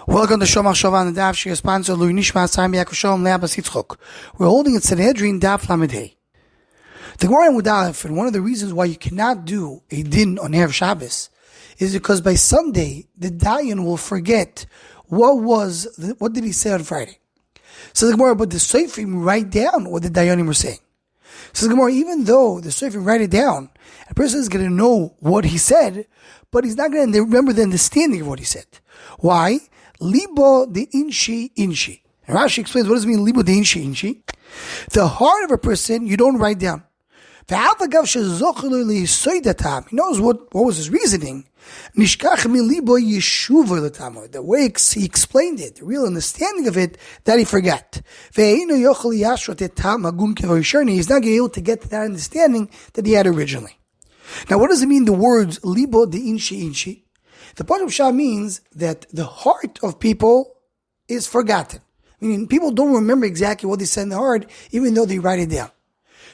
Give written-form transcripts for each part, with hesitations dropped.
Welcome to Shomach Shovan, the Daf Shir sponsor Lui Nishma Saim Yaakov Shalom Le'Abbas Yitzchok. We're holding in Sanhedrin Daf Lamedei. The Gemara in Mudalef, and one of the reasons why you cannot do a din on Erev Shabbos is because by Sunday the Dayan will forget what did he say on Friday. So the Gemara, but the Sofrim write down what the Dayanim were saying. So the Gemara, even though the Sofrim write it down, a person is going to know what he said, but he's not going to remember the understanding of what he said. Why? Libo de inshi. And Rashi explains, what does it mean, libo de inshi? The heart of a person, you don't write down. He knows what was his reasoning. The way he explained it, the real understanding of it, that he forgot. He's not able to get to that understanding that he had originally. Now, what does it mean, the words libo de inshi? The Pasuk Shah means that the heart of people is forgotten. Meaning, people don't remember exactly what they said in the heart, even though they write it down.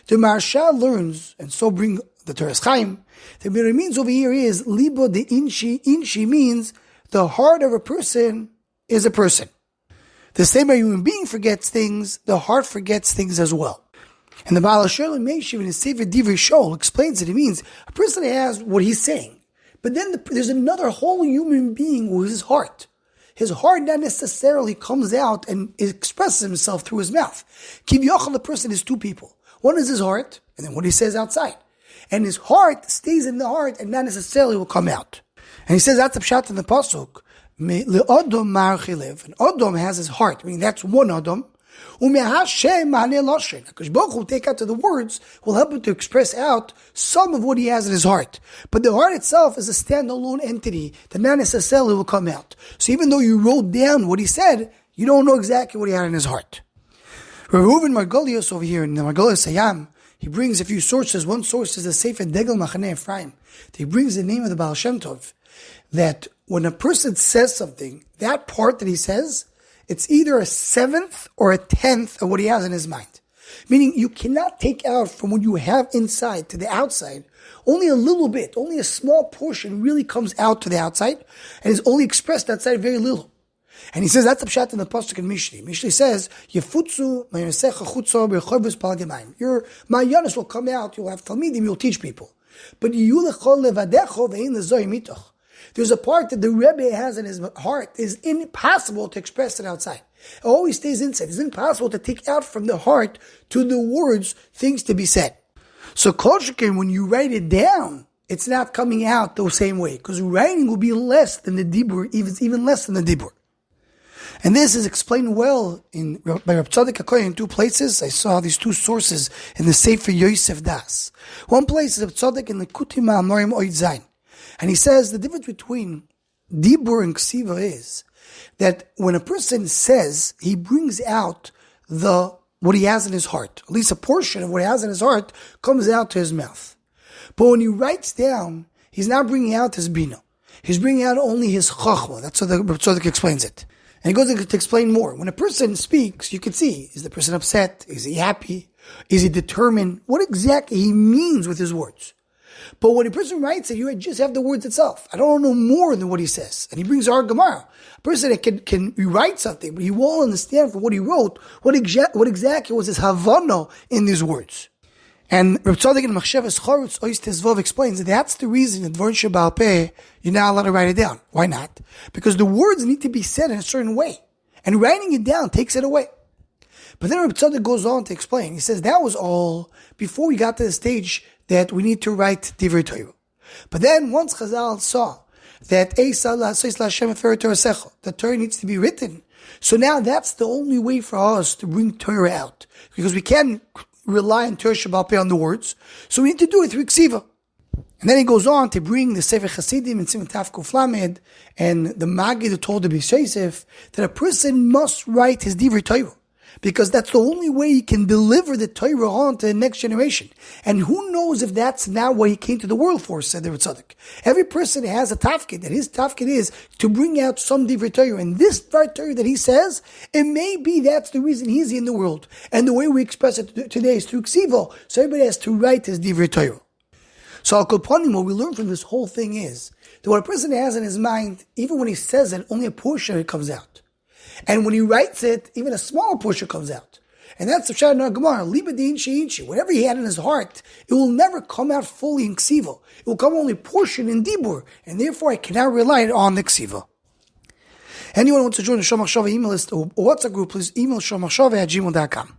The Maharsha learns, and so bring the Torah Chaim, that what it means over here is, libo de inshi. Inshi means the heart of a person is a person. The same way a human being forgets things, the heart forgets things as well. And the Baal Hashem Meishiv in his Sefer Divrei Shol explains that it means a person has what he's saying. But then there's another whole human being who is his heart. His heart not necessarily comes out and expresses himself through his mouth. Kivyochel, the person is two people. One is his heart, and then what he says outside. And his heart stays in the heart and not necessarily will come out. And he says that's the pshat in the pasuk. Le'odom marchilev. And Odom has his heart, meaning that's one Odom. Because Baruch will take out to the words, will help him to express out some of what he has in his heart. But the heart itself is a standalone entity that not necessarily will come out. So even though you wrote down what he said, you don't know exactly what he had in his heart. Reuven Margolius over here in the Margolius Hayam, he brings a few sources. One source is the Sefer Degel Machaneh Ephraim. He brings the name of the Baal Shem Tov, that when a person says something, that part that he says, it's either a seventh or a tenth of what he has in his mind. Meaning you cannot take out from what you have inside to the outside. Only a little bit, only a small portion really comes out to the outside and is only expressed outside very little. And he says that's the pshat in the pasuk in Mishli. Mishli says, "Yefutzu ma'yasecha chutzo b'rechovus palgemayim." Your ma'yanis will come out. You'll have talmidim. You'll teach people. But yulechol levadecho ve'in lezoy mitoch. There's a part that the Rebbe has in his heart is impossible to express it outside. It always stays inside. It's impossible to take out from the heart to the words things to be said. So Kol Sheken, when you write it down, it's not coming out the same way, because writing will be less than the dibur, even less than the dibur. And this is explained well by Reb Tzadok HaKohen in two places. I saw these two sources in the Sefer Yosef Das. One place is Reb Tzadok in the Kutim Ha'amorim Oid Zayin. And he says the difference between dibur and ksiva is that when a person says, he brings out what he has in his heart. At least a portion of what he has in his heart comes out to his mouth. But when he writes down, he's not bringing out his bina. He's bringing out only his chachma. That's how the Tzadok explains it. And he goes to explain more. When a person speaks, you can see, is the person upset? Is he happy? Is he determined? What exactly he means with his words. But when a person writes it, you just have the words itself. I don't know more than what he says. And he brings our Gemara. A person that can rewrite something, but he won't understand from what he wrote, what exactly was his havana in these words. And Reb Tzadok in Machshavas Chorutz Ois Tezvov explains that that's the reason that Dvarim Sheba'al Peh, you're not allowed to write it down. Why not? Because the words need to be said in a certain way. And writing it down takes it away. But then Reb Tzadok goes on to explain. He says that was all before we got to the stage that we need to write Divrei Torah. But then once Chazal saw that the Torah needs to be written, so now that's the only way for us to bring Torah out. Because we can't rely on Torah Sheba'al Peh on the words, so we need to do it through Ksiva. And then he goes on to bring the Sefer Chasidim and Simon Tav Kuf Lamed and the Maggid who told the Beis Yosef that a person must write his Divrei Torah. Because that's the only way he can deliver the Torah on to the next generation. And who knows if that's not what he came to the world for, said the Tzadok. Every person has a tafkid, and his tafkid is to bring out some Divrei Torah. And this Torah that he says, it may be that's the reason he's in the world. And the way we express it today is through Ksivo. So everybody has to write his Divrei Torah. So Al Kopanim, what we learn from this whole thing is that what a person has in his mind, even when he says it, only a portion of it comes out. And when he writes it, even a smaller portion comes out. And that's the Pshat in our Gemara. Libadin she'inchi. Whatever he had in his heart, it will never come out fully in Ksiva. It will come only portion in Dibur. And therefore, I cannot rely on the Ksiva. Anyone who wants to join the Shomach Shava email list or WhatsApp group, please email shomachshava@gmail.com.